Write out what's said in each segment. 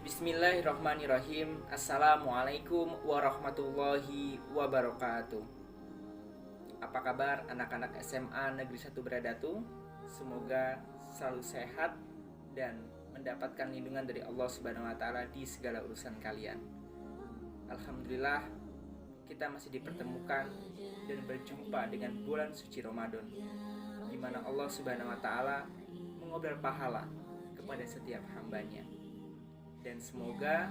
Bismillahirrahmanirrahim. Assalamualaikum warahmatullahi wabarakatuh. Apa kabar anak-anak SMA Negeri 1 Bradatu? Semoga selalu sehat dan mendapatkan lindungan dari Allah Subhanahu wa taala di segala urusan kalian. Alhamdulillah, kita masih dipertemukan dan berjumpa dengan bulan suci Ramadan, di mana Allah Subhanahu wa taala mengobrol pahala kepada setiap hambanya. Dan semoga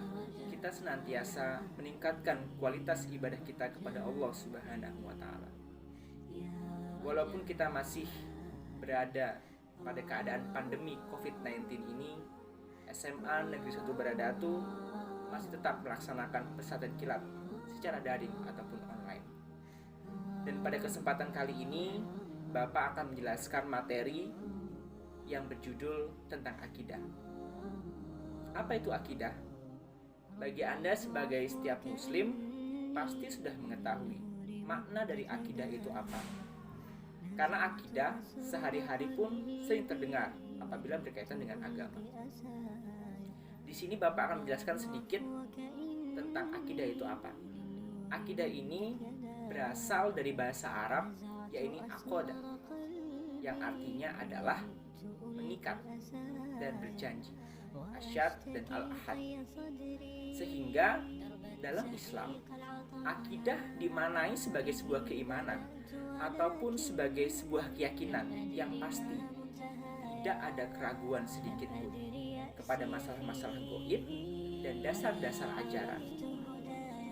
kita senantiasa meningkatkan kualitas ibadah kita kepada Allah Subhanahu wa taala. Walaupun kita masih berada pada keadaan pandemi COVID-19 ini, SMA Negeri 1 Bradatu masih tetap melaksanakan pesantren kilat secara daring ataupun online. Dan pada kesempatan kali ini, Bapak akan menjelaskan materi yang berjudul tentang akidah. Apa itu akidah? Bagi Anda sebagai setiap muslim pasti sudah mengetahui makna dari akidah itu apa. Karena akidah sehari-hari pun sering terdengar apabila berkaitan dengan agama. Di sini Bapak akan menjelaskan sedikit tentang akidah itu apa. Akidah ini berasal dari bahasa Arab, yaitu aqoda, yang artinya adalah mengikat dan berjanji, asyad dan al-ahad. Sehingga dalam Islam, akidah dimaknai sebagai sebuah keimanan ataupun sebagai sebuah keyakinan yang pasti, tidak ada keraguan sedikit pun kepada masalah-masalah gaib dan dasar-dasar ajaran.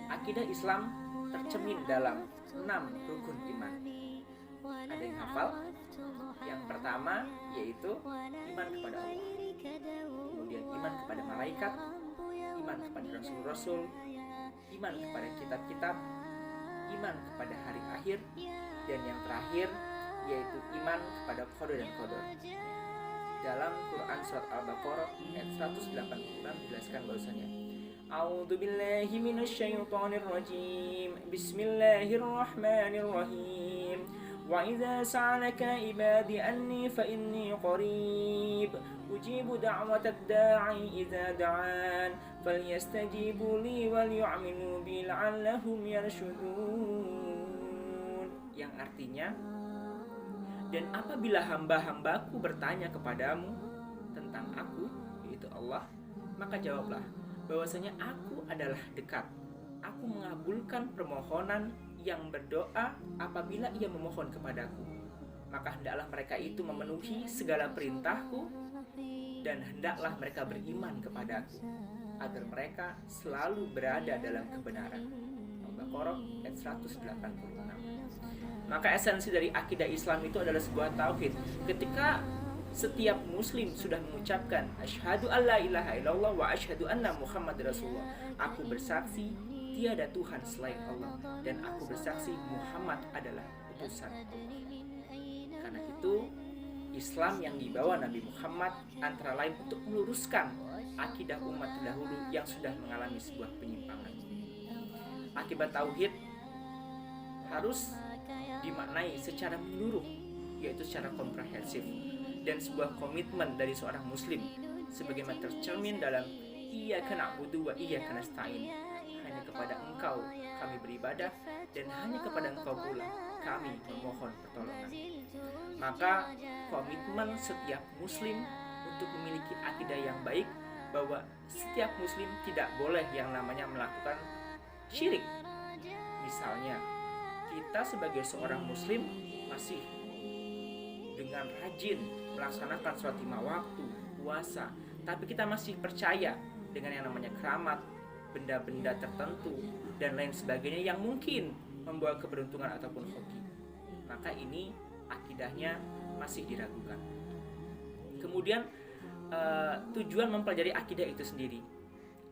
Akidah Islam tercermin dalam 6 rukun iman. Ada yang hafal? Yang pertama yaitu iman kepada Allah, kemudian iman kepada malaikat, iman kepada rasul-rasul, iman kepada kitab-kitab, iman kepada hari akhir, dan yang terakhir yaitu iman kepada qada dan qadar. Dalam Quran surat Al-Baqarah ayat 186 dijelaskan bahwasanya A'udzu billahi minasyaitonir rajim. Bismillahirrahmanirrahim. Wa idza sa'alaka ibadi anni fa inni qarib ujibu da'watad da'i idza da'an falyastajibu li wal yu'minu bi la'allahum yarshudun. Yang artinya, dan apabila hamba-hambaku bertanya kepadamu tentang aku, yaitu Allah, maka jawablah bahwasanya aku adalah dekat. Aku mengabulkan permohonan yang berdoa apabila ia memohon kepadaku. Maka hendaklah mereka itu memenuhi segala perintahku, dan hendaklah mereka beriman kepadaku, agar mereka selalu berada dalam kebenaran. Al-Baqarah ayat 186. Maka esensi dari akidah Islam itu adalah sebuah tauhid. Ketika setiap muslim sudah mengucapkan asyhadu alla ilaha illallah wa asyhadu anna Muhammad Rasulullah, aku bersaksi tiada Tuhan selain Allah, dan aku bersaksi Muhammad adalah utusan Allah. Karena itu Islam yang dibawa Nabi Muhammad antara lain untuk meluruskan akidah umat terdahulu yang sudah mengalami sebuah penyimpangan. Akibat tauhid harus dimaknai secara menyeluruh, yaitu secara komprehensif, dan sebuah komitmen dari seorang muslim sebagaimana tercermin dalam iyyaka na'budu wa iyyaka nasta'in. Hanya kepada Engkau kami beribadah, dan hanya kepada Engkau pula kami memohon pertolongan. Maka komitmen setiap muslim untuk memiliki akidah yang baik, bahwa setiap muslim tidak boleh yang namanya melakukan syirik. Misalnya, kita sebagai seorang muslim masih dengan rajin melaksanakan sholat 5 waktu, puasa, tapi kita masih percaya dengan yang namanya keramat, benda-benda tertentu, dan lain sebagainya yang mungkin membawa keberuntungan ataupun hoki. Maka ini akidahnya masih diragukan. Kemudian tujuan mempelajari akidah itu sendiri.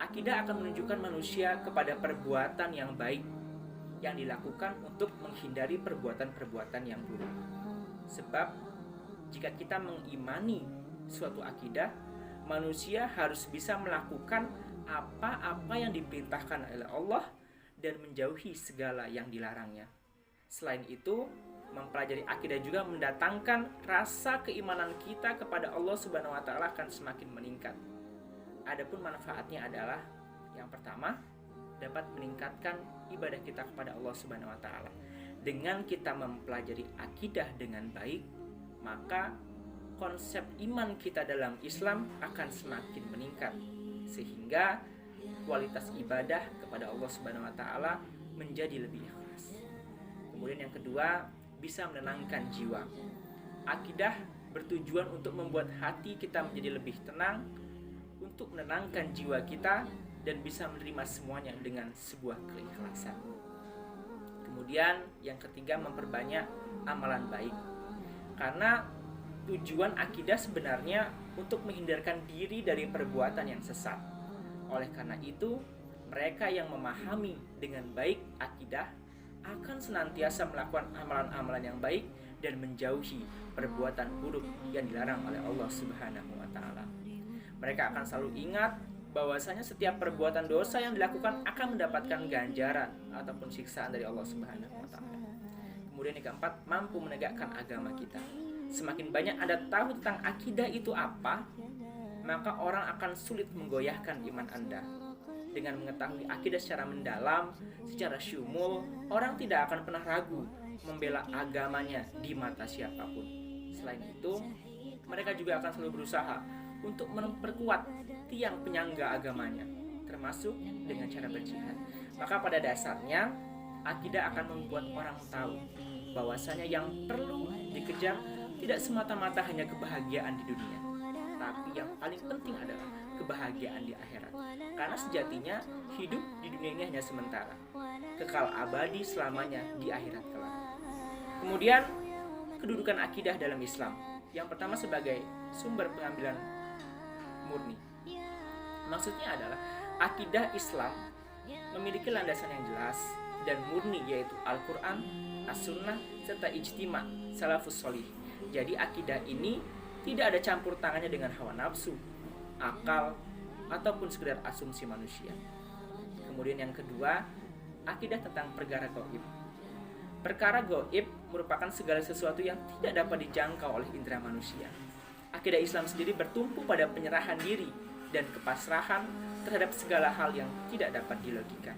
Akidah akan menunjukkan manusia kepada perbuatan yang baik yang dilakukan untuk menghindari perbuatan-perbuatan yang buruk. Sebab jika kita mengimani suatu akidah, manusia harus bisa melakukan apa-apa yang diperintahkan oleh Allah dan menjauhi segala yang dilarangnya. Selain itu, mempelajari akidah juga mendatangkan rasa keimanan kita kepada Allah Subhanahu wa taala akan semakin meningkat. Adapun manfaatnya adalah yang pertama, dapat meningkatkan ibadah kita kepada Allah Subhanahu wa taala. Dengan kita mempelajari akidah dengan baik, maka konsep iman kita dalam Islam akan semakin meningkat, sehingga kualitas ibadah kepada Allah Subhanahu wa taala menjadi lebih ikhlas. Kemudian yang kedua, bisa menenangkan jiwa. Akidah bertujuan untuk membuat hati kita menjadi lebih tenang, untuk menenangkan jiwa kita dan bisa menerima semuanya dengan sebuah keikhlasan. Kemudian yang ketiga, memperbanyak amalan baik. Karena tujuan akidah sebenarnya untuk menghindarkan diri dari perbuatan yang sesat. Oleh karena itu, mereka yang memahami dengan baik akidah akan senantiasa melakukan amalan-amalan yang baik dan menjauhi perbuatan buruk yang dilarang oleh Allah Subhanahu wa taala. Mereka akan selalu ingat bahwasanya setiap perbuatan dosa yang dilakukan akan mendapatkan ganjaran ataupun siksaan dari Allah Subhanahu wa taala. Kemudian yang keempat, mampu menegakkan agama kita. Semakin banyak Anda tahu tentang akidah itu apa, maka orang akan sulit menggoyahkan iman Anda. Dengan mengetahui akidah secara mendalam, secara syumul, orang tidak akan pernah ragu membela agamanya di mata siapapun. Selain itu, mereka juga akan selalu berusaha untuk memperkuat tiang penyangga agamanya, termasuk dengan cara berjihad. Maka pada dasarnya, akidah akan membuat orang tahu bahwasanya yang perlu dikejar tidak semata-mata hanya kebahagiaan di dunia, tapi yang paling penting adalah kebahagiaan di akhirat. Karena sejatinya hidup di dunia ini hanya sementara, kekal abadi selamanya di akhirat kelak. Kemudian kedudukan akidah dalam Islam. Yang pertama, sebagai sumber pengambilan murni. Maksudnya adalah akidah Islam memiliki landasan yang jelas dan murni, yaitu Al-Quran, As-Sunnah, serta ijtima salafus sholih. Jadi akidah ini tidak ada campur tangannya dengan hawa nafsu, akal, ataupun sekedar asumsi manusia. Kemudian yang kedua, akidah tentang perkara gaib. Perkara gaib merupakan segala sesuatu yang tidak dapat dijangkau oleh indera manusia. Akidah Islam sendiri bertumpu pada penyerahan diri dan kepasrahan terhadap segala hal yang tidak dapat dilogika.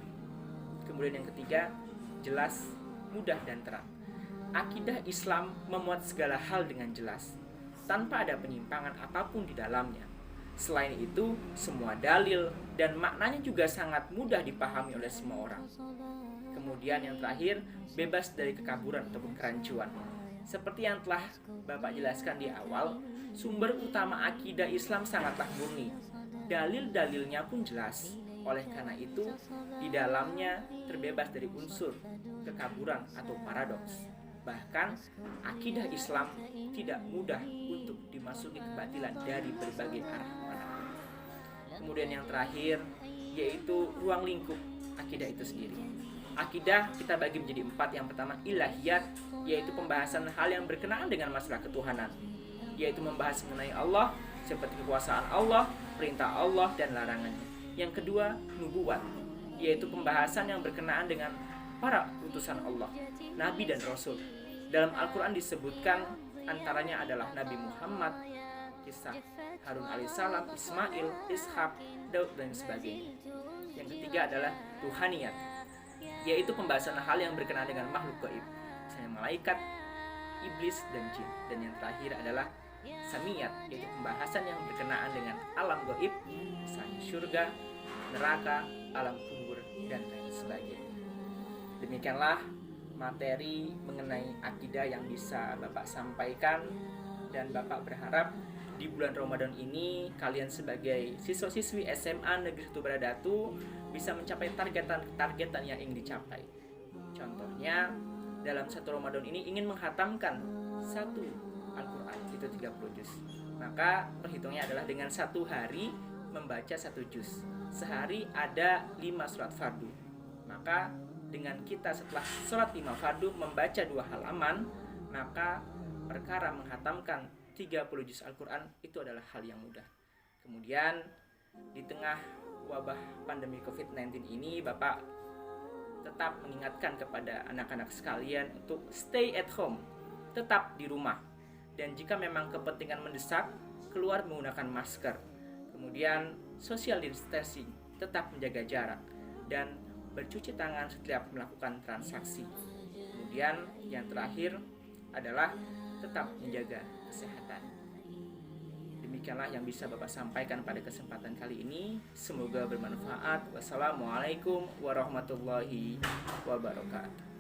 Kemudian yang ketiga, jelas, mudah, dan terang. Akidah Islam memuat segala hal dengan jelas, tanpa ada penyimpangan apapun di dalamnya. Selain itu, semua dalil dan maknanya juga sangat mudah dipahami oleh semua orang. Kemudian yang terakhir, bebas dari kekaburan ataupun kerancuan. Seperti yang telah Bapak jelaskan di awal, sumber utama akidah Islam sangatlah murni. Dalil-dalilnya pun jelas. Oleh karena itu, di dalamnya terbebas dari unsur kekaburan atau paradoks. Bahkan, akidah Islam tidak mudah untuk dimasuki kebatilan dari berbagai arah manapun. Kemudian yang terakhir, yaitu ruang lingkup akidah itu sendiri. Akidah kita bagi menjadi 4. Yang pertama, ilahiyat, yaitu pembahasan hal yang berkenaan dengan masalah ketuhanan, yaitu membahas mengenai Allah, seperti kekuasaan Allah, perintah Allah, dan larangannya. Yang kedua, nubuwat, yaitu pembahasan yang berkenaan dengan para utusan Allah, Nabi dan Rasul. Dalam Al-Quran disebutkan antaranya adalah Nabi Muhammad, kisah Harun alaihissalam, Ismail, Ishak, Daud, dan sebagainya. Yang ketiga adalah ruhaniyat, yaitu pembahasan hal yang berkenaan dengan makhluk gaib, misalnya malaikat, iblis, dan jin. Dan yang terakhir adalah samiyat, yaitu pembahasan yang berkenaan dengan alam gaib, misalnya surga, neraka, alam kubur, dan lain sebagainya. Demikianlah materi mengenai akidah yang bisa Bapak sampaikan, dan Bapak berharap di bulan Ramadan ini kalian sebagai siswa-siswi SMA Negeri 1 Bradatu bisa mencapai targetan yang ingin dicapai. Contohnya, dalam satu Ramadan ini ingin menghatamkan satu Al-Quran, itu 30 juz. Maka perhitungnya adalah dengan satu hari membaca 1 juz. Sehari ada 5 surat fardu. Maka dengan kita setelah sholat 5 fardu membaca 2 halaman, maka perkara menghatamkan 30 juz Al-Quran itu adalah hal yang mudah. Kemudian di tengah wabah pandemi COVID-19 ini, Bapak tetap mengingatkan kepada anak-anak sekalian untuk stay at home, tetap di rumah. Dan jika memang kepentingan mendesak, keluar menggunakan masker. Kemudian social distancing, tetap menjaga jarak, dan bercuci tangan setiap melakukan transaksi. Kemudian yang terakhir adalah tetap menjaga kesehatan. Demikianlah yang bisa Bapak sampaikan pada kesempatan kali ini. Semoga bermanfaat. Wassalamualaikum warahmatullahi wabarakatuh.